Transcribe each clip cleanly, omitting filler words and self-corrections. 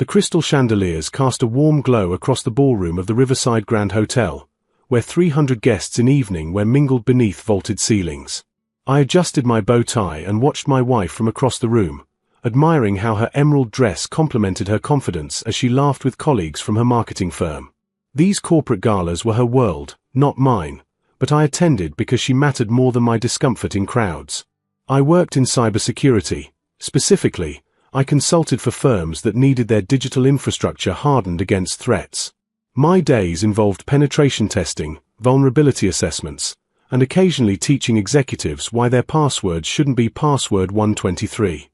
The crystal chandeliers cast a warm glow across the ballroom of the Riverside Grand Hotel, where 300 guests in evening wear mingled beneath vaulted ceilings. I adjusted my bow tie and watched my wife from across the room, admiring how her emerald dress complemented her confidence as she laughed with colleagues from her marketing firm. These corporate galas were her world, not mine, but I attended because she mattered more than my discomfort in crowds. I worked in cybersecurity. Specifically, I consulted for firms that needed their digital infrastructure hardened against threats. My days involved penetration testing, vulnerability assessments, and occasionally teaching executives why their passwords shouldn't be password 123.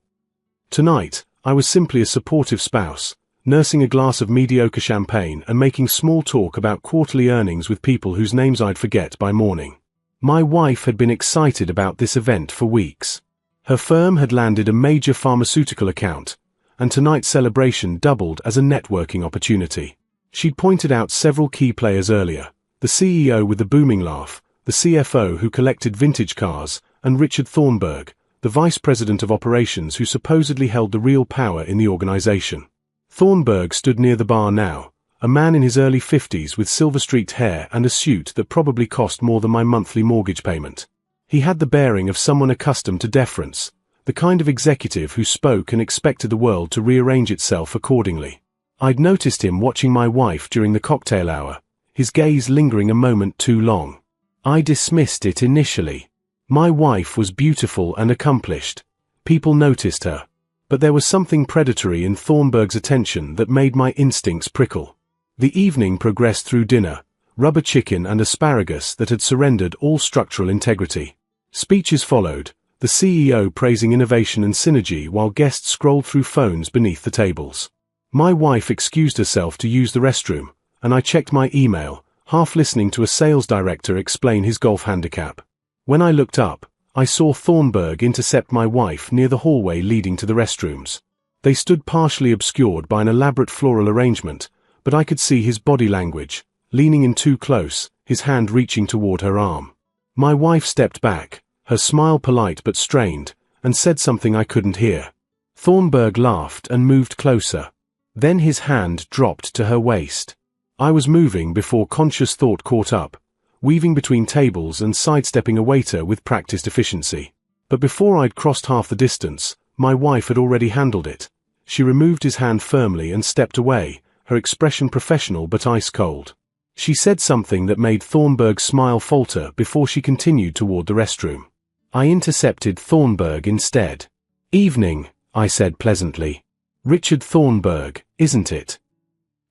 Tonight, I was simply a supportive spouse, nursing a glass of mediocre champagne and making small talk about quarterly earnings with people whose names I'd forget by morning. My wife had been excited about this event for weeks. Her firm had landed a major pharmaceutical account, and tonight's celebration doubled as a networking opportunity. She'd pointed out several key players earlier: the CEO with the booming laugh, the CFO who collected vintage cars, and Richard Thornburg, the vice president of operations who supposedly held the real power in the organization. Thornburg stood near the bar now, a man in his early 50s with silver-streaked hair and a suit that probably cost more than my monthly mortgage payment. He had the bearing of someone accustomed to deference, the kind of executive who spoke and expected the world to rearrange itself accordingly. I'd noticed him watching my wife during the cocktail hour, his gaze lingering a moment too long. I dismissed it initially. My wife was beautiful and accomplished. People noticed her. But there was something predatory in Thornburg's attention that made my instincts prickle. The evening progressed through dinner, rubber chicken and asparagus that had surrendered all structural integrity. Speeches followed, the CEO praising innovation and synergy while guests scrolled through phones beneath the tables. My wife excused herself to use the restroom, and I checked my email, half listening to a sales director explain his golf handicap. When I looked up, I saw Thornburg intercept my wife near the hallway leading to the restrooms. They stood partially obscured by an elaborate floral arrangement, but I could see his body language, leaning in too close, his hand reaching toward her arm. My wife stepped back, her smile polite but strained, and said something I couldn't hear. Thornburg laughed and moved closer. Then his hand dropped to her waist. I was moving before conscious thought caught up, weaving between tables and sidestepping a waiter with practiced efficiency. But before I'd crossed half the distance, my wife had already handled it. She removed his hand firmly and stepped away, her expression professional but ice-cold. She said something that made Thornburg's smile falter before she continued toward the restroom. I intercepted Thornburg instead. "Evening," I said pleasantly. "Richard Thornburg, isn't it?"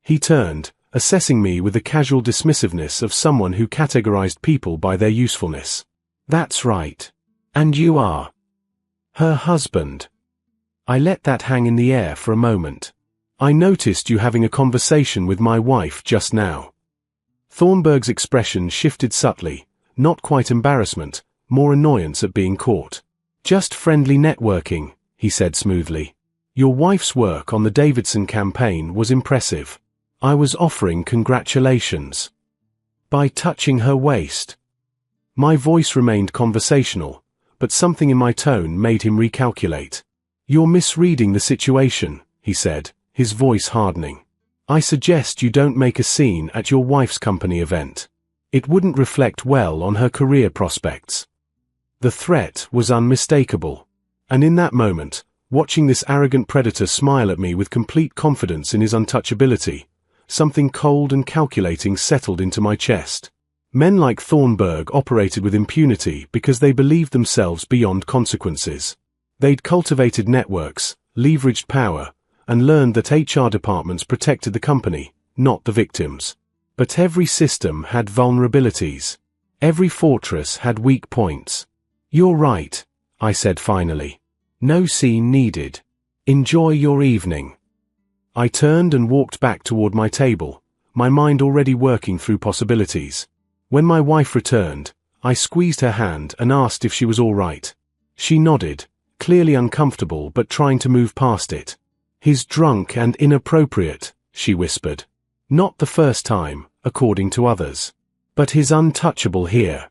He turned, assessing me with the casual dismissiveness of someone who categorized people by their usefulness. "That's right. And you are her husband." I let that hang in the air for a moment. "I noticed you having a conversation with my wife just now." Thornburg's expression shifted subtly, not quite embarrassment, more annoyance at being caught. "Just friendly networking," he said smoothly. "Your wife's work on the Davidson campaign was impressive. I was offering congratulations." By touching her waist. My voice remained conversational, but something in my tone made him recalculate. "You're misreading the situation," he said, his voice hardening. "I suggest you don't make a scene at your wife's company event. It wouldn't reflect well on her career prospects." The threat was unmistakable. And in that moment, watching this arrogant predator smile at me with complete confidence in his untouchability, something cold and calculating settled into my chest. Men like Thornburg operated with impunity because they believed themselves beyond consequences. They'd cultivated networks, leveraged power, and learned that HR departments protected the company, not the victims. But every system had vulnerabilities. Every fortress had weak points. "You're right," I said finally. "No scene needed. Enjoy your evening." I turned and walked back toward my table, my mind already working through possibilities. When my wife returned, I squeezed her hand and asked if she was all right. She nodded, clearly uncomfortable but trying to move past it. "He's drunk and inappropriate," she whispered. "Not the first time, according to others. But he's untouchable here."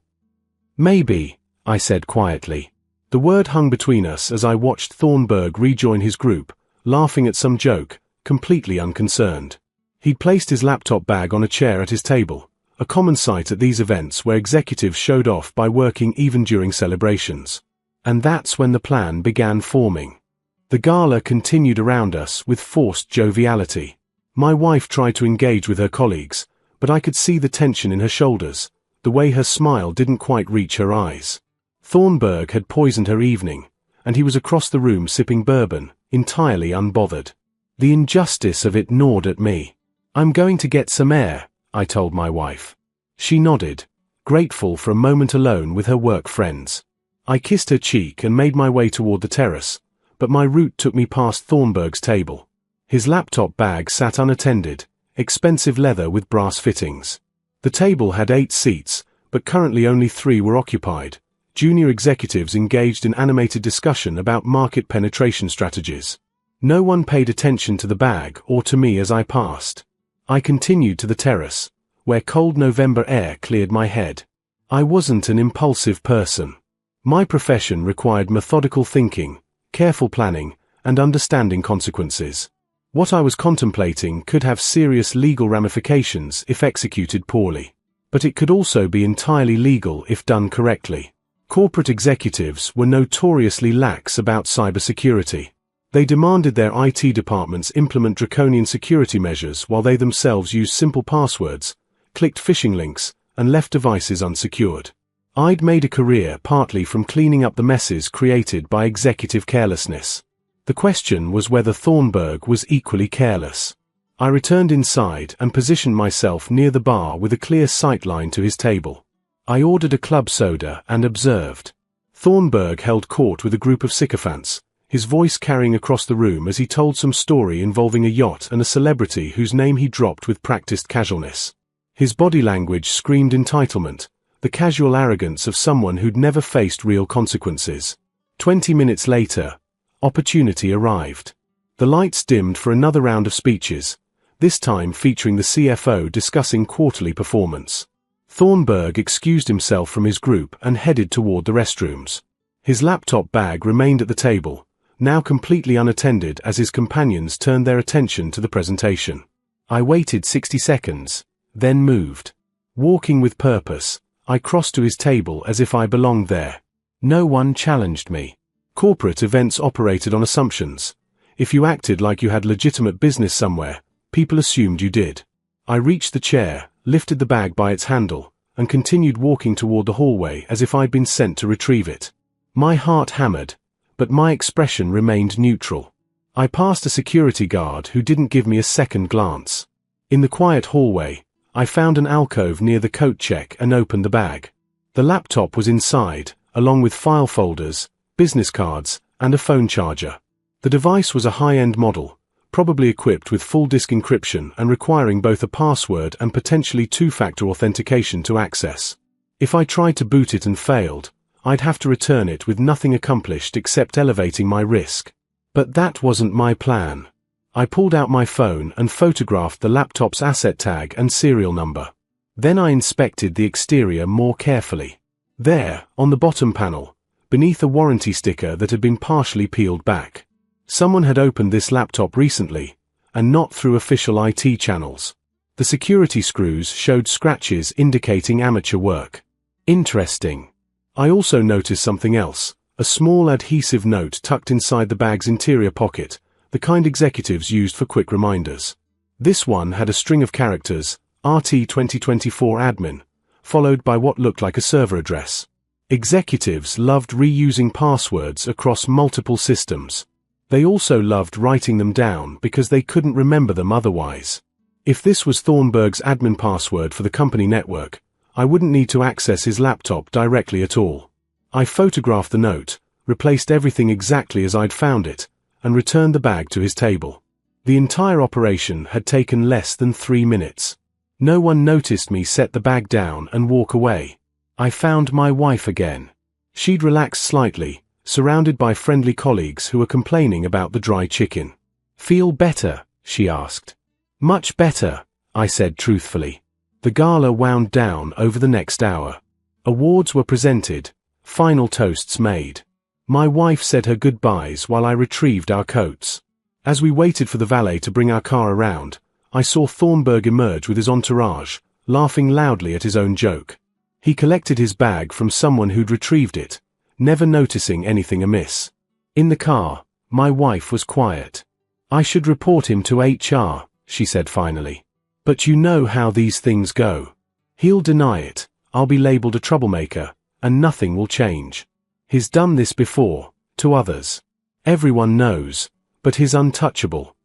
"Maybe," I said quietly. The word hung between us as I watched Thornburg rejoin his group, laughing at some joke, completely unconcerned. He'd placed his laptop bag on a chair at his table, a common sight at these events where executives showed off by working even during celebrations. And that's when the plan began forming. The gala continued around us with forced joviality. My wife tried to engage with her colleagues, but I could see the tension in her shoulders, the way her smile didn't quite reach her eyes. Thornburg had poisoned her evening, and he was across the room sipping bourbon, entirely unbothered. The injustice of it gnawed at me. "I'm going to get some air," I told my wife. She nodded, grateful for a moment alone with her work friends. I kissed her cheek and made my way toward the terrace, but my route took me past Thornburg's table. His laptop bag sat unattended, expensive leather with brass fittings. The table had 8 seats, but currently only 3 were occupied. Junior executives engaged in animated discussion about market penetration strategies. No one paid attention to the bag or to me as I passed. I continued to the terrace, where cold November air cleared my head. I wasn't an impulsive person. My profession required methodical thinking, careful planning, and understanding consequences. What I was contemplating could have serious legal ramifications if executed poorly. But it could also be entirely legal if done correctly. Corporate executives were notoriously lax about cybersecurity. They demanded their IT departments implement draconian security measures while they themselves used simple passwords, clicked phishing links, and left devices unsecured. I'd made a career partly from cleaning up the messes created by executive carelessness. The question was whether Thornburg was equally careless. I returned inside and positioned myself near the bar with a clear sightline to his table. I ordered a club soda and observed. Thornburg held court with a group of sycophants, his voice carrying across the room as he told some story involving a yacht and a celebrity whose name he dropped with practiced casualness. His body language screamed entitlement, the casual arrogance of someone who'd never faced real consequences. 20 minutes later, opportunity arrived. The lights dimmed for another round of speeches, this time featuring the CFO discussing quarterly performance. Thornburg excused himself from his group and headed toward the restrooms. His laptop bag remained at the table, now completely unattended as his companions turned their attention to the presentation. I waited 60 seconds, then moved. Walking with purpose, I crossed to his table as if I belonged there. No one challenged me. Corporate events operated on assumptions. If you acted like you had legitimate business somewhere, people assumed you did. I reached the chair, lifted the bag by its handle, and continued walking toward the hallway as if I'd been sent to retrieve it. My heart hammered, but my expression remained neutral. I passed a security guard who didn't give me a second glance. In the quiet hallway, I found an alcove near the coat check and opened the bag. The laptop was inside, along with file folders, business cards, and a phone charger. The device was a high-end model, probably equipped with full disk encryption and requiring both a password and potentially two-factor authentication to access. If I tried to boot it and failed, I'd have to return it with nothing accomplished except elevating my risk. But that wasn't my plan. I pulled out my phone and photographed the laptop's asset tag and serial number. Then I inspected the exterior more carefully. There, on the bottom panel, beneath a warranty sticker that had been partially peeled back. Someone had opened this laptop recently, and not through official IT channels. The security screws showed scratches indicating amateur work. Interesting. I also noticed something else, a small adhesive note tucked inside the bag's interior pocket, the kind executives used for quick reminders. This one had a string of characters, RT 2024 admin, followed by what looked like a server address. Executives loved reusing passwords across multiple systems. They also loved writing them down because they couldn't remember them otherwise. If this was Thornburg's admin password for the company network, I wouldn't need to access his laptop directly at all. I photographed the note, replaced everything exactly as I'd found it, and returned the bag to his table. The entire operation had taken less than 3 minutes. No one noticed me set the bag down and walk away. I found my wife again. She'd relaxed slightly, surrounded by friendly colleagues who were complaining about the dry chicken. "Feel better?" she asked. "Much better," I said truthfully. The gala wound down over the next hour. Awards were presented, final toasts made. My wife said her goodbyes while I retrieved our coats. As we waited for the valet to bring our car around, I saw Thornburg emerge with his entourage, laughing loudly at his own joke. He collected his bag from someone who'd retrieved it, never noticing anything amiss. In the car, my wife was quiet. "I should report him to HR," she said finally. "But you know how these things go. He'll deny it, I'll be labeled a troublemaker, and nothing will change. He's done this before, to others. Everyone knows, but he's untouchable."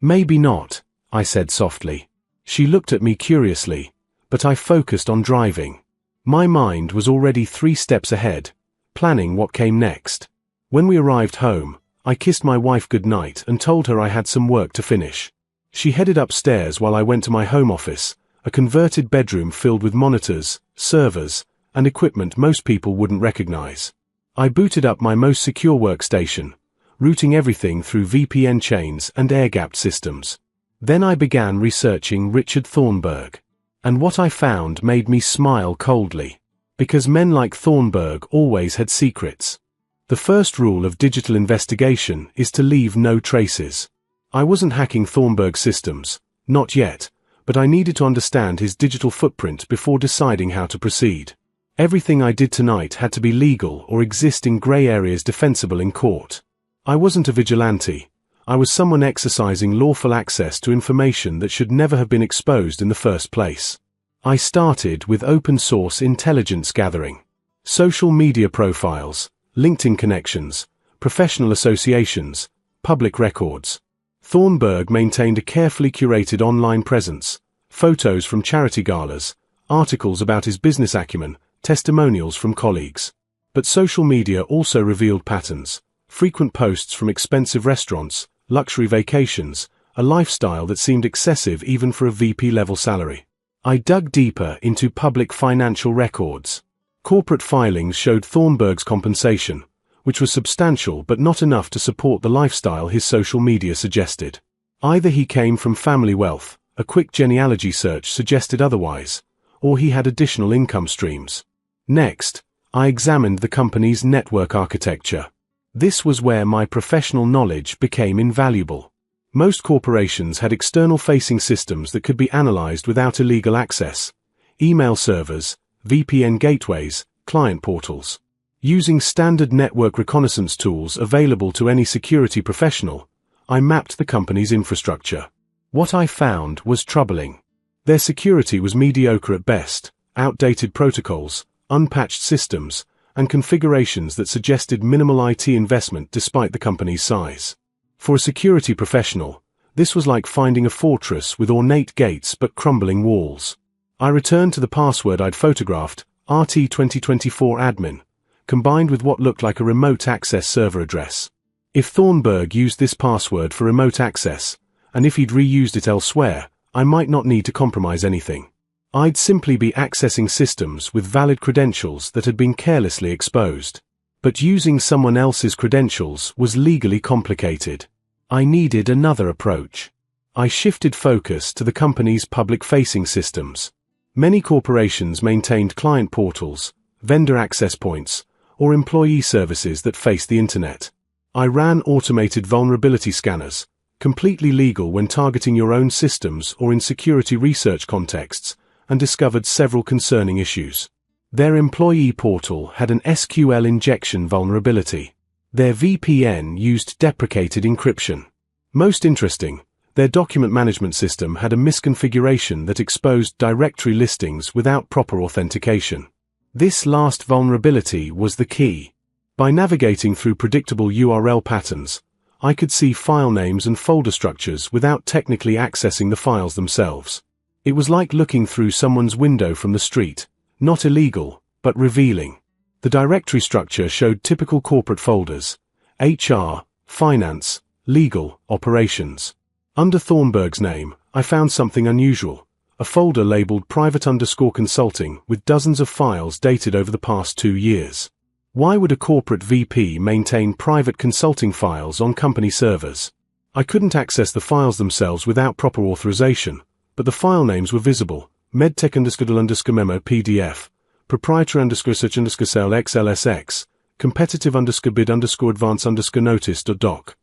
"Maybe not," I said softly. She looked at me curiously, but I focused on driving. My mind was already 3 steps ahead, planning what came next. When we arrived home, I kissed my wife goodnight and told her I had some work to finish. She headed upstairs while I went to my home office, a converted bedroom filled with monitors, servers, and equipment most people wouldn't recognize. I booted up my most secure workstation, routing everything through VPN chains and air-gapped systems. Then I began researching Richard Thornburg. And what I found made me smile coldly. Because men like Thornburg always had secrets. The first rule of digital investigation is to leave no traces. I wasn't hacking Thornburg's systems, not yet, but I needed to understand his digital footprint before deciding how to proceed. Everything I did tonight had to be legal or exist in grey areas defensible in court. I wasn't a vigilante. I was someone exercising lawful access to information that should never have been exposed in the first place. I started with open-source intelligence gathering. Social media profiles, LinkedIn connections, professional associations, public records. Thornburg maintained a carefully curated online presence, photos from charity galas, articles about his business acumen, testimonials from colleagues. But social media also revealed patterns, frequent posts from expensive restaurants, luxury vacations, a lifestyle that seemed excessive even for a VP-level salary. I dug deeper into public financial records. Corporate filings showed Thornburg's compensation, which was substantial but not enough to support the lifestyle his social media suggested. Either he came from family wealth, a quick genealogy search suggested otherwise, or he had additional income streams. Next, I examined the company's network architecture. This was where my professional knowledge became invaluable. Most corporations had external-facing systems that could be analyzed without illegal access: email servers, VPN gateways, client portals. Using standard network reconnaissance tools available to any security professional, I mapped the company's infrastructure. What I found was troubling. Their security was mediocre at best, outdated protocols, unpatched systems, and configurations that suggested minimal IT investment despite the company's size. For a security professional, this was like finding a fortress with ornate gates but crumbling walls. I returned to the password I'd photographed, RT2024 admin, combined with what looked like a remote access server address. If Thornburg used this password for remote access, and if he'd reused it elsewhere, I might not need to compromise anything. I'd simply be accessing systems with valid credentials that had been carelessly exposed. But using someone else's credentials was legally complicated. I needed another approach. I shifted focus to the company's public-facing systems. Many corporations maintained client portals, vendor access points, or employee services that faced the internet. I ran automated vulnerability scanners, completely legal when targeting your own systems or in security research contexts, and discovered several concerning issues. Their employee portal had an SQL injection vulnerability. Their VPN used deprecated encryption. Most interesting, their document management system had a misconfiguration that exposed directory listings without proper authentication. This last vulnerability was the key. By navigating through predictable URL patterns, I could see file names and folder structures without technically accessing the files themselves. It was like looking through someone's window from the street, not illegal, but revealing. The directory structure showed typical corporate folders: HR, finance, legal, operations. Under Thornburg's name, I found something unusual: a folder labeled private_consulting with dozens of files dated over the past 2 years. Why would a corporate VP maintain private consulting files on company servers? I couldn't access the files themselves without proper authorization, but the file names were visible: medtech_memo PDF, proprietary_search_sale XLSX, competitive_bid_advance_notice.doc.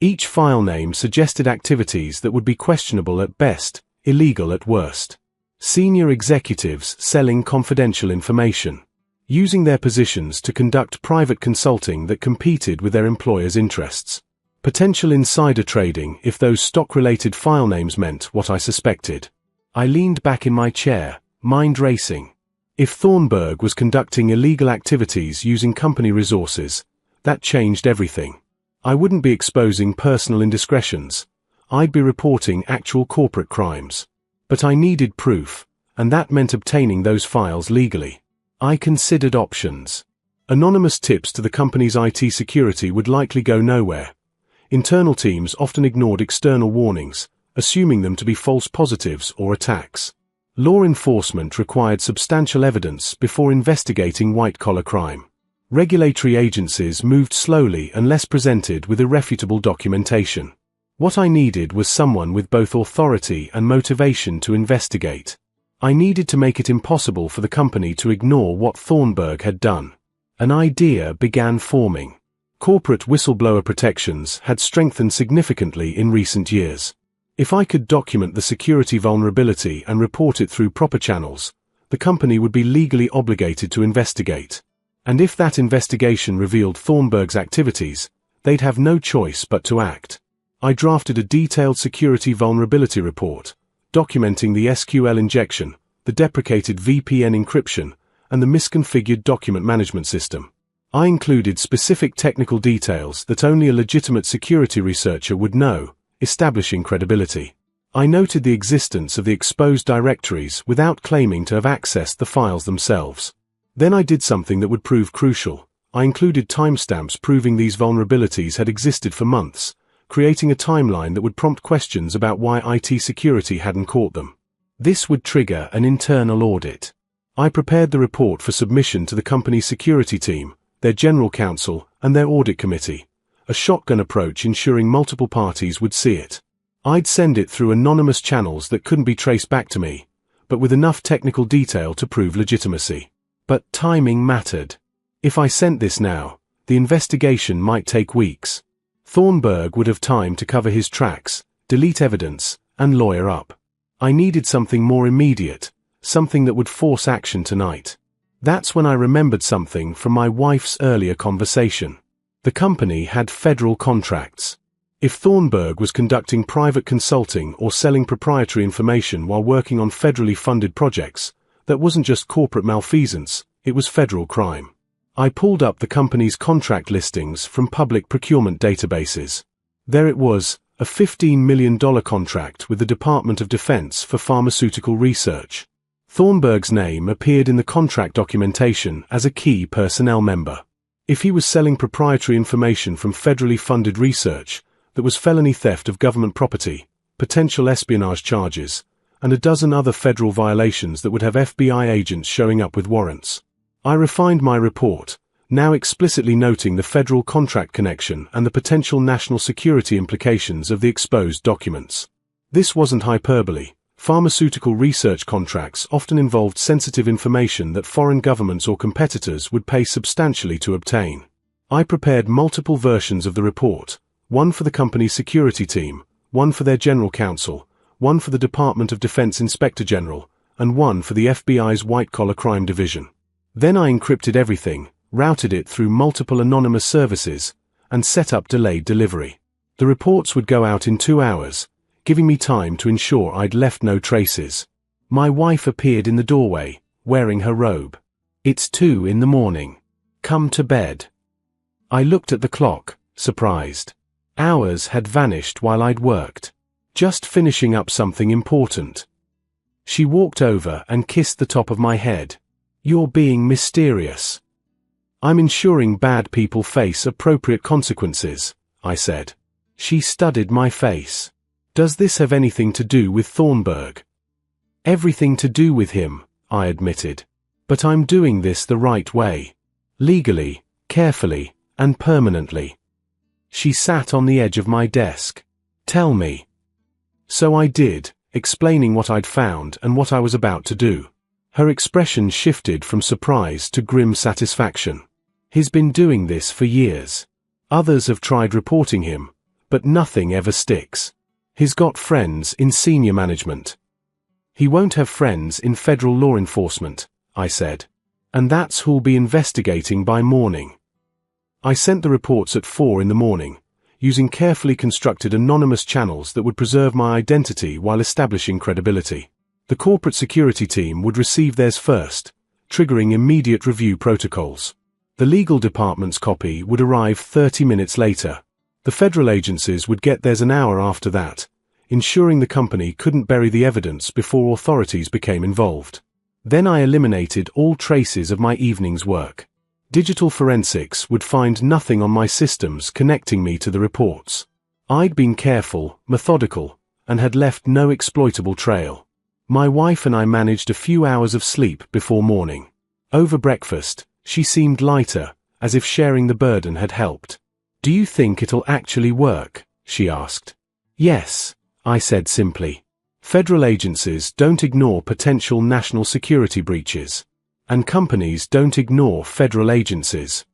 Each file name suggested activities that would be questionable at best, illegal at worst. Senior executives selling confidential information, using their positions to conduct private consulting that competed with their employers' interests. Potential insider trading if those stock-related file names meant what I suspected. I leaned back in my chair, mind racing. If Thornburg was conducting illegal activities using company resources, that changed everything. I wouldn't be exposing personal indiscretions. I'd be reporting actual corporate crimes. But I needed proof, and that meant obtaining those files legally. I considered options. Anonymous tips to the company's IT security would likely go nowhere. Internal teams often ignored external warnings, assuming them to be false positives or attacks. Law enforcement required substantial evidence before investigating white-collar crime. Regulatory agencies moved slowly unless presented with irrefutable documentation. What I needed was someone with both authority and motivation to investigate. I needed to make it impossible for the company to ignore what Thornburg had done. An idea began forming. Corporate whistleblower protections had strengthened significantly in recent years. If I could document the security vulnerability and report it through proper channels, the company would be legally obligated to investigate. And if that investigation revealed Thornburg's activities, they'd have no choice but to act. I drafted a detailed security vulnerability report, documenting the SQL injection, the deprecated VPN encryption, and the misconfigured document management system. I included specific technical details that only a legitimate security researcher would know, establishing credibility. I noted the existence of the exposed directories without claiming to have accessed the files themselves. Then I did something that would prove crucial. I included timestamps proving these vulnerabilities had existed for months, creating a timeline that would prompt questions about why IT security hadn't caught them. This would trigger an internal audit. I prepared the report for submission to the company's security team, their general counsel, and their audit committee, a shotgun approach ensuring multiple parties would see it. I'd send it through anonymous channels that couldn't be traced back to me, but with enough technical detail to prove legitimacy. But timing mattered. If I sent this now, the investigation might take weeks. Thornburg would have time to cover his tracks, delete evidence, and lawyer up. I needed something more immediate, something that would force action tonight. That's when I remembered something from my wife's earlier conversation. The company had federal contracts. If Thornburg was conducting private consulting or selling proprietary information while working on federally funded projects, that wasn't just corporate malfeasance, it was federal crime. I pulled up the company's contract listings from public procurement databases. There it was, a $15 million contract with the Department of Defense for pharmaceutical research. Thornburg's name appeared in the contract documentation as a key personnel member. If he was selling proprietary information from federally funded research, that was felony theft of government property, potential espionage charges, and a dozen other federal violations that would have FBI agents showing up with warrants. I refined my report, now explicitly noting the federal contract connection and the potential national security implications of the exposed documents. This wasn't hyperbole. Pharmaceutical research contracts often involved sensitive information that foreign governments or competitors would pay substantially to obtain. I prepared multiple versions of the report, one for the company's security team, one for their general counsel, one for the Department of Defense Inspector General, and one for the FBI's white-collar crime division. Then I encrypted everything, routed it through multiple anonymous services, and set up delayed delivery. The reports would go out in 2 hours, giving me time to ensure I'd left no traces. My wife appeared in the doorway, wearing her robe. "It's 2 in the morning. Come to bed." I looked at the clock, surprised. Hours had vanished while I'd worked. Just finishing up something important. She walked over and kissed the top of my head. "You're being mysterious." "I'm ensuring bad people face appropriate consequences," I said. She studied my face. "Does this have anything to do with Thornburg?" "Everything to do with him," I admitted. "But I'm doing this the right way. Legally, carefully, and permanently." She sat on the edge of my desk. "Tell me." So I did, explaining what I'd found and what I was about to do. Her expression shifted from surprise to grim satisfaction. "He's been doing this for years. Others have tried reporting him, but nothing ever sticks. He's got friends in senior management. He won't have friends in federal law enforcement, I said. And that's who'll be investigating by morning. I sent the reports at 4 in the morning, using carefully constructed anonymous channels that would preserve my identity while establishing credibility. The corporate security team would receive theirs first, triggering immediate review protocols. The legal department's copy would arrive 30 minutes later. The federal agencies would get theirs an hour after that, ensuring the company couldn't bury the evidence before authorities became involved. Then I eliminated all traces of my evening's work. Digital forensics would find nothing on my systems connecting me to the reports. I'd been careful, methodical, and had left no exploitable trail. My wife and I managed a few hours of sleep before morning. Over breakfast, she seemed lighter, as if sharing the burden had helped. "Do you think it'll actually work?" she asked. "Yes," I said simply. Federal agencies don't ignore potential national security breaches. And companies don't ignore federal agencies.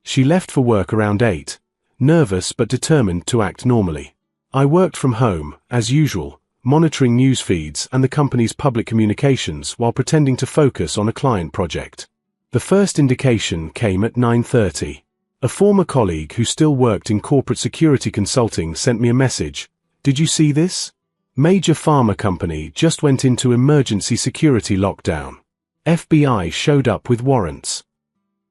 She left for work around 8, nervous but determined to act normally. I worked from home, as usual, monitoring news feeds and the company's public communications while pretending to focus on a client project. The first indication came at 9:30. A former colleague who still worked in corporate security consulting sent me a message. "Did you see this? Major pharma company just went into emergency security lockdown. FBI showed up with warrants."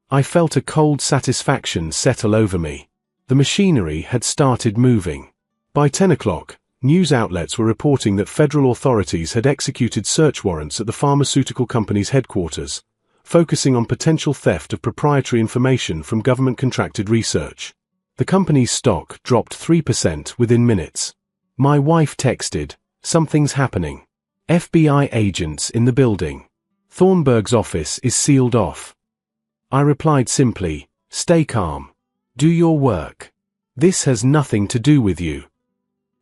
I felt a cold satisfaction settle over me. The machinery had started moving. By 10 o'clock, news outlets were reporting that federal authorities had executed search warrants at the pharmaceutical company's headquarters, focusing on potential theft of proprietary information from government-contracted research. The company's stock dropped 3% within minutes. My wife texted, "Something's happening. FBI agents in the building. Thornburg's office is sealed off." I replied simply, "Stay calm. Do your work. This has nothing to do with you."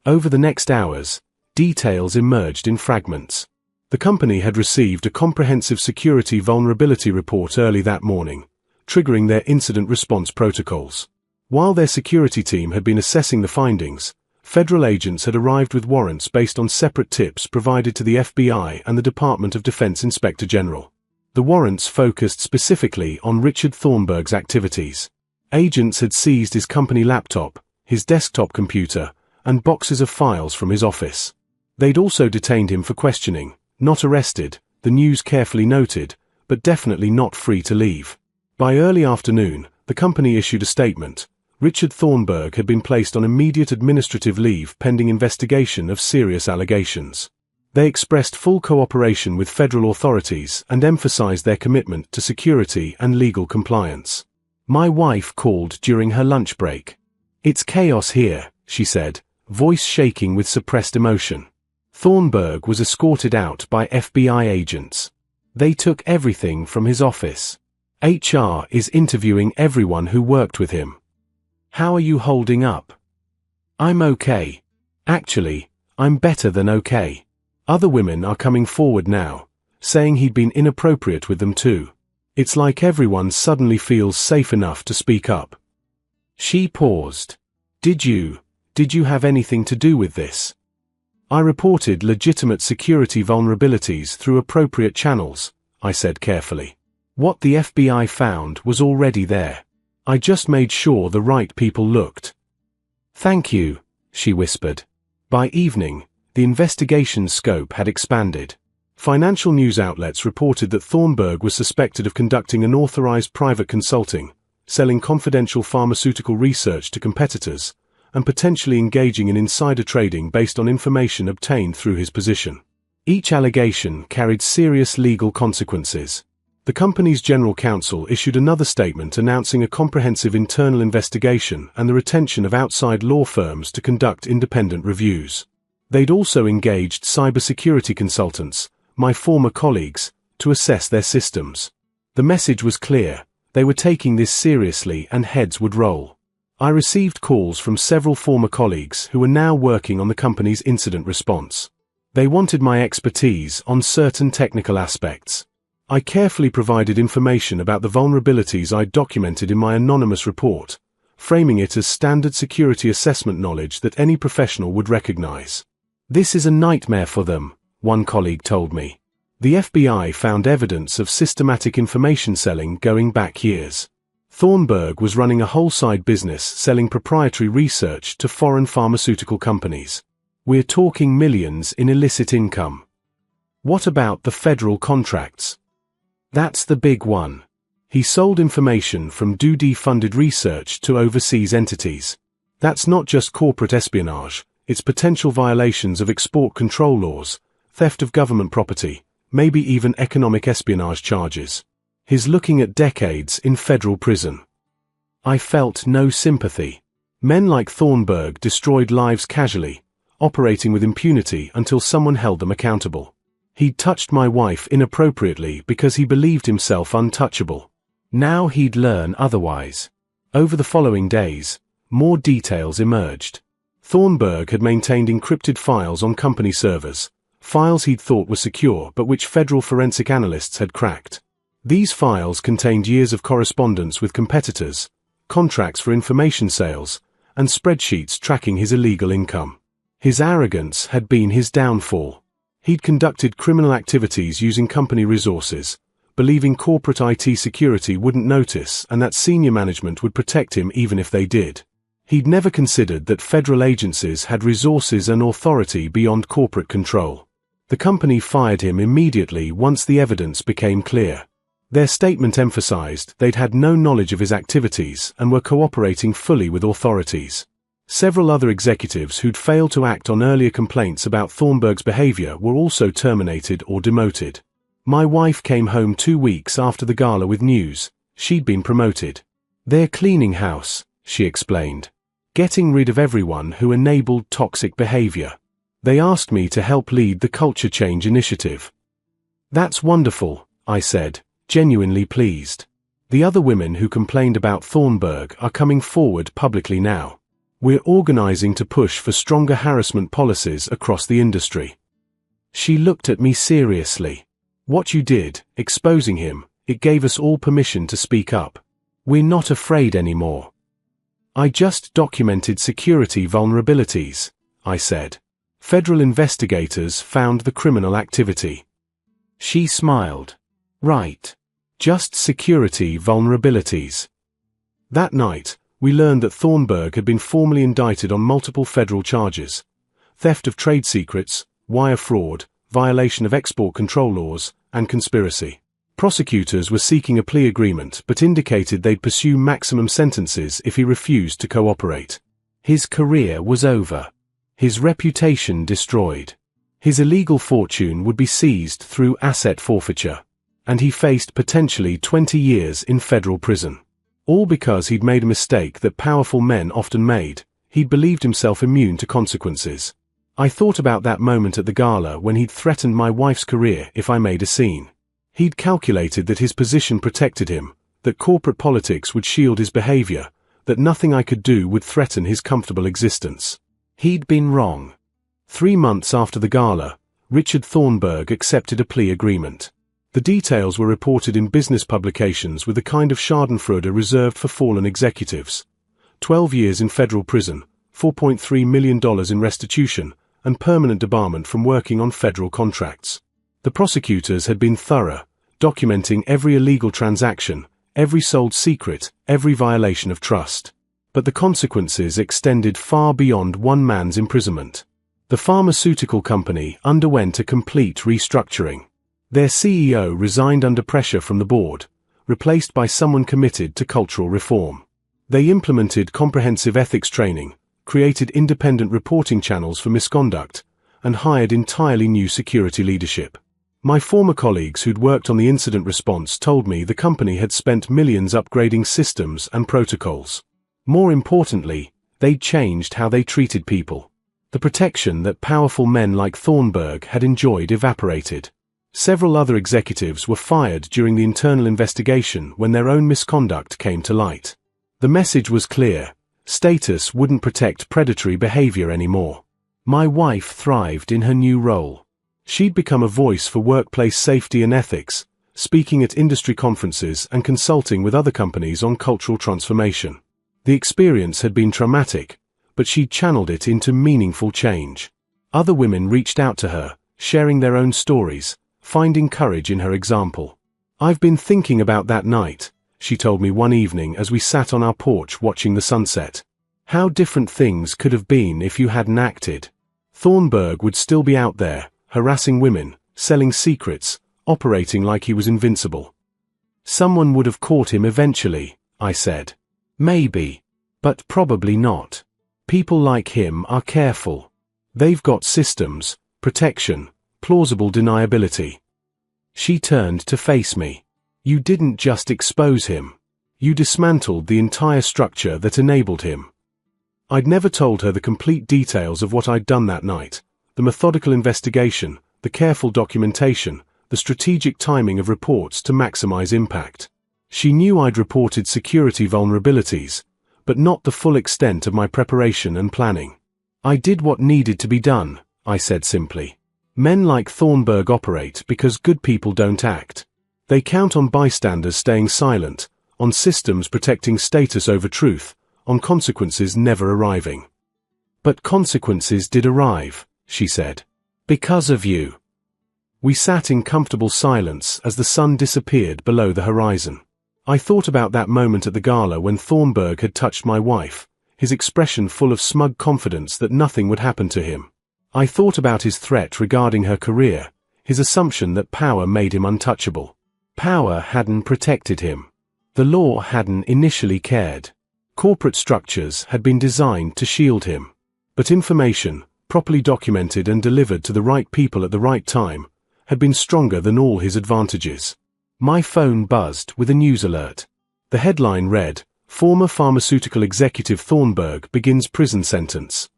Over the next hours, details emerged in fragments. The company had received a comprehensive security vulnerability report early that morning, triggering their incident response protocols. While their security team had been assessing the findings, federal agents had arrived with warrants based on separate tips provided to the FBI and the Department of Defense Inspector General. The warrants focused specifically on Richard Thornburg's activities. Agents had seized his company laptop, his desktop computer, and boxes of files from his office. They'd also detained him for questioning, not arrested, the news carefully noted, but definitely not free to leave. By early afternoon, the company issued a statement. Richard Thornburg had been placed on immediate administrative leave pending investigation of serious allegations. They expressed full cooperation with federal authorities and emphasized their commitment to security and legal compliance. My wife called during her lunch break. "It's chaos here," she said, voice shaking with suppressed emotion. Thornburg was escorted out by FBI agents. They took everything from his office. HR is interviewing everyone who worked with him. "How are you holding up?" "I'm okay. Actually, I'm better than okay." Other women are coming forward now, saying he'd been inappropriate with them too. It's like everyone suddenly feels safe enough to speak up. She paused. Did you have anything to do with this?" "I reported legitimate security vulnerabilities through appropriate channels," I said carefully. "What the FBI found was already there. I just made sure the right people looked." "Thank you," she whispered. By evening, the investigation's scope had expanded. Financial news outlets reported that Thornburg was suspected of conducting unauthorized private consulting, selling confidential pharmaceutical research to competitors, and potentially engaging in insider trading based on information obtained through his position. Each allegation carried serious legal consequences. The company's general counsel issued another statement announcing a comprehensive internal investigation and the retention of outside law firms to conduct independent reviews. They'd also engaged cybersecurity consultants, my former colleagues, to assess their systems. The message was clear: they were taking this seriously and heads would roll. I received calls from several former colleagues who were now working on the company's incident response. They wanted my expertise on certain technical aspects. I carefully provided information about the vulnerabilities I'd documented in my anonymous report, framing it as standard security assessment knowledge that any professional would recognize. "This is a nightmare for them," one colleague told me. The FBI found evidence of systematic information selling going back years. Thornburg was running a wholesale business selling proprietary research to foreign pharmaceutical companies. We're talking millions in illicit income. What about the federal contracts? That's the big one. He sold information from DoD-funded research to overseas entities. That's not just corporate espionage, it's potential violations of export control laws, theft of government property, maybe even economic espionage charges. He's looking at decades in federal prison. I felt no sympathy. Men like Thornburg destroyed lives casually, operating with impunity until someone held them accountable. He'd touched my wife inappropriately because he believed himself untouchable. Now he'd learn otherwise. Over the following days, more details emerged. Thornburg had maintained encrypted files on company servers, files he'd thought were secure but which federal forensic analysts had cracked. These files contained years of correspondence with competitors, contracts for information sales, and spreadsheets tracking his illegal income. His arrogance had been his downfall. He'd conducted criminal activities using company resources, believing corporate IT security wouldn't notice and that senior management would protect him even if they did. He'd never considered that federal agencies had resources and authority beyond corporate control. The company fired him immediately once the evidence became clear. Their statement emphasized they'd had no knowledge of his activities and were cooperating fully with authorities. Several other executives who'd failed to act on earlier complaints about Thornburg's behavior were also terminated or demoted. My wife came home 2 weeks after the gala with news she'd been promoted. "They're cleaning house," she explained. "Getting rid of everyone who enabled toxic behavior. They asked me to help lead the culture change initiative." "That's wonderful," I said, genuinely pleased. The other women who complained about Thornburg are coming forward publicly now. We're organizing to push for stronger harassment policies across the industry. She looked at me seriously. "What you did, exposing him, it gave us all permission to speak up. We're not afraid anymore." "I just documented security vulnerabilities," I said. "Federal investigators found the criminal activity." She smiled. "Right. Just security vulnerabilities." That night, we learned that Thornburg had been formally indicted on multiple federal charges: theft of trade secrets, wire fraud, violation of export control laws, and conspiracy. Prosecutors were seeking a plea agreement but indicated they'd pursue maximum sentences if he refused to cooperate. His career was over. His reputation destroyed. His illegal fortune would be seized through asset forfeiture. And he faced potentially 20 years in federal prison. All because he'd made a mistake that powerful men often made. He'd believed himself immune to consequences. I thought about that moment at the gala when he'd threatened my wife's career if I made a scene. He'd calculated that his position protected him, that corporate politics would shield his behavior, that nothing I could do would threaten his comfortable existence. He'd been wrong. 3 months after the gala, Richard Thornburg accepted a plea agreement. The details were reported in business publications with the kind of schadenfreude reserved for fallen executives. 12 years in federal prison, $4.3 million in restitution, and permanent debarment from working on federal contracts. The prosecutors had been thorough, documenting every illegal transaction, every sold secret, every violation of trust. But the consequences extended far beyond one man's imprisonment. The pharmaceutical company underwent a complete restructuring. Their CEO resigned under pressure from the board, replaced by someone committed to cultural reform. They implemented comprehensive ethics training, created independent reporting channels for misconduct, and hired entirely new security leadership. My former colleagues who'd worked on the incident response told me the company had spent millions upgrading systems and protocols. More importantly, they'd changed how they treated people. The protection that powerful men like Thornburg had enjoyed evaporated. Several other executives were fired during the internal investigation when their own misconduct came to light. The message was clear: status wouldn't protect predatory behavior anymore. My wife thrived in her new role. She'd become a voice for workplace safety and ethics, speaking at industry conferences and consulting with other companies on cultural transformation. The experience had been traumatic, but she'd channeled it into meaningful change. Other women reached out to her, sharing their own stories, finding courage in her example. "I've been thinking about that night," she told me one evening as we sat on our porch watching the sunset. "How different things could have been if you hadn't acted. Thornburg would still be out there, harassing women, selling secrets, operating like he was invincible. Someone would have caught him eventually," I said. "Maybe. But probably not. People like him are careful. They've got systems, protection, plausible deniability." She turned to face me. "You didn't just expose him. You dismantled the entire structure that enabled him." I'd never told her the complete details of what I'd done that night: the methodical investigation, the careful documentation, the strategic timing of reports to maximize impact. She knew I'd reported security vulnerabilities, but not the full extent of my preparation and planning. "I did what needed to be done," I said simply. "Men like Thornburg operate because good people don't act. They count on bystanders staying silent, on systems protecting status over truth, on consequences never arriving." "But consequences did arrive," she said. "Because of you." We sat in comfortable silence as the sun disappeared below the horizon. I thought about that moment at the gala when Thornburg had touched my wife, his expression full of smug confidence that nothing would happen to him. I thought about his threat regarding her career, his assumption that power made him untouchable. Power hadn't protected him. The law hadn't initially cared. Corporate structures had been designed to shield him. But information, properly documented and delivered to the right people at the right time, had been stronger than all his advantages. My phone buzzed with a news alert. The headline read, "Former pharmaceutical executive Thornburg begins prison sentence."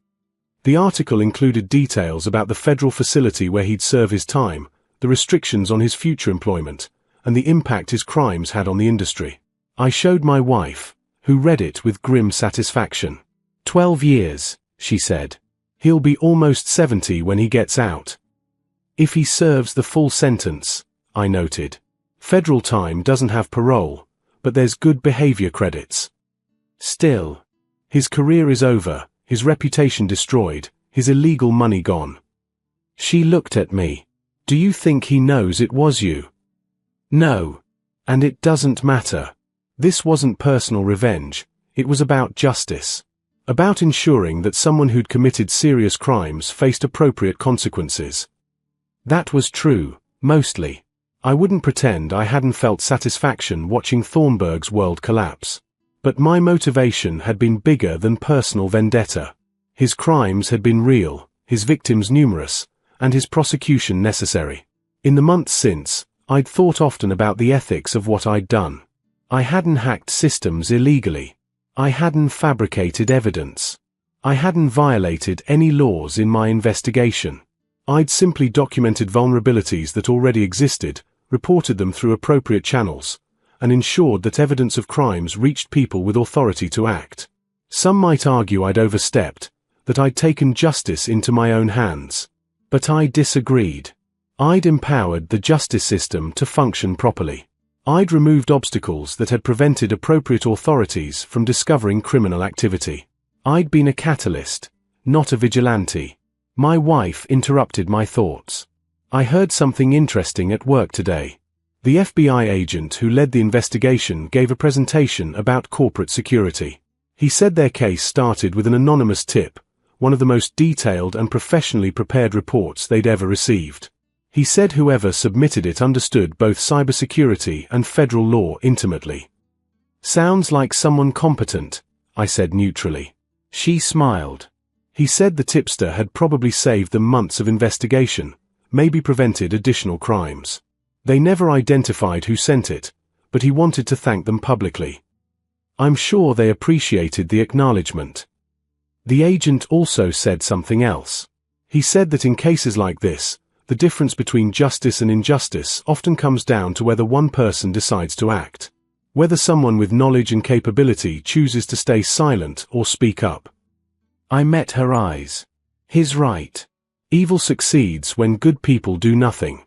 The article included details about the federal facility where he'd serve his time, the restrictions on his future employment, and the impact his crimes had on the industry. I showed my wife, who read it with grim satisfaction. 12 years, she said. He'll be almost 70 when he gets out. If he serves the full sentence, I noted. Federal time doesn't have parole, but there's good behavior credits. Still, his career is over, his reputation destroyed, his illegal money gone. She looked at me. "Do you think he knows it was you?" "No. And it doesn't matter. This wasn't personal revenge, it was about justice. About ensuring that someone who'd committed serious crimes faced appropriate consequences." That was true, mostly. I wouldn't pretend I hadn't felt satisfaction watching Thornburg's world collapse. But my motivation had been bigger than personal vendetta. His crimes had been real, his victims numerous, and his prosecution necessary. In the months since, I'd thought often about the ethics of what I'd done. I hadn't hacked systems illegally. I hadn't fabricated evidence. I hadn't violated any laws in my investigation. I'd simply documented vulnerabilities that already existed, reported them through appropriate channels, and ensured that evidence of crimes reached people with authority to act. Some might argue I'd overstepped, that I'd taken justice into my own hands. But I disagreed. I'd empowered the justice system to function properly. I'd removed obstacles that had prevented appropriate authorities from discovering criminal activity. I'd been a catalyst, not a vigilante. My wife interrupted my thoughts. "I heard something interesting at work today." The FBI agent who led the investigation gave a presentation about corporate security. He said their case started with an anonymous tip, one of the most detailed and professionally prepared reports they'd ever received. He said whoever submitted it understood both cybersecurity and federal law intimately. "Sounds like someone competent," I said neutrally. She smiled. He said the tipster had probably saved them months of investigation, maybe prevented additional crimes. They never identified who sent it, but he wanted to thank them publicly. I'm sure they appreciated the acknowledgement. The agent also said something else. He said that in cases like this, the difference between justice and injustice often comes down to whether one person decides to act. Whether someone with knowledge and capability chooses to stay silent or speak up. I met her eyes. He's right. Evil succeeds when good people do nothing.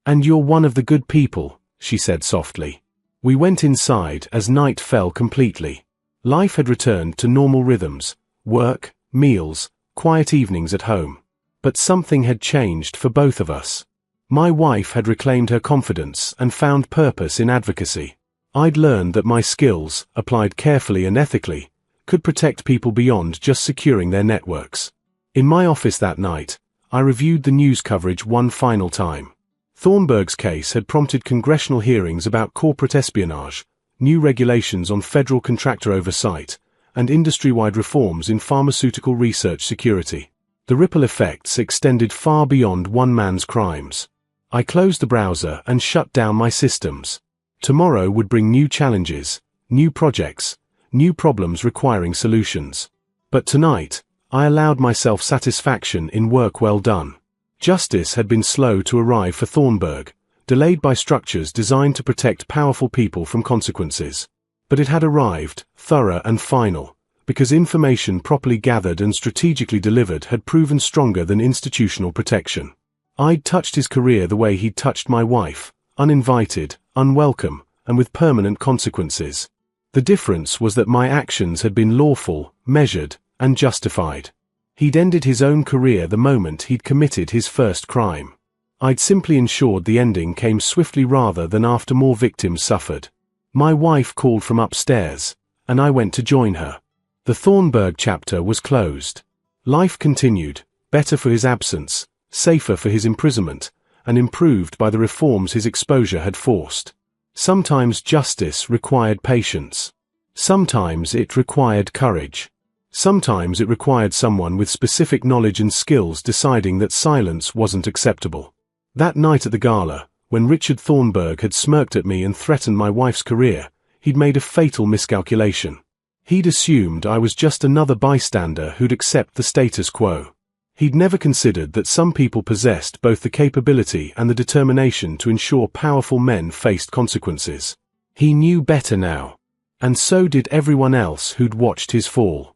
"And you're one of the good people," she said softly. We went inside as night fell completely. Life had returned to normal rhythms: work, meals, quiet evenings at home. But something had changed for both of us. My wife had reclaimed her confidence and found purpose in advocacy. I'd learned that my skills, applied carefully and ethically, could protect people beyond just securing their networks. In my office that night, I reviewed the news coverage one final time. Thornburg's case had prompted congressional hearings about corporate espionage, new regulations on federal contractor oversight, and industry-wide reforms in pharmaceutical research security. The ripple effects extended far beyond one man's crimes. I closed the browser and shut down my systems. Tomorrow would bring new challenges, new projects, new problems requiring solutions. But tonight, I allowed myself satisfaction in work well done. Justice had been slow to arrive for Thornburg, delayed by structures designed to protect powerful people from consequences. But it had arrived, thorough and final, because information properly gathered and strategically delivered had proven stronger than institutional protection. I'd touched his career the way he'd touched my wife, uninvited, unwelcome, and with permanent consequences. The difference was that my actions had been lawful, measured, and justified. He'd ended his own career the moment he'd committed his first crime. I'd simply ensured the ending came swiftly rather than after more victims suffered. My wife called from upstairs, and I went to join her. The Thornburg chapter was closed. Life continued, better for his absence, safer for his imprisonment, and improved by the reforms his exposure had forced. Sometimes justice required patience. Sometimes it required courage. Sometimes it required someone with specific knowledge and skills deciding that silence wasn't acceptable. That night at the gala, when Richard Thornburg had smirked at me and threatened my wife's career, he'd made a fatal miscalculation. He'd assumed I was just another bystander who'd accept the status quo. He'd never considered that some people possessed both the capability and the determination to ensure powerful men faced consequences. He knew better now. And so did everyone else who'd watched his fall.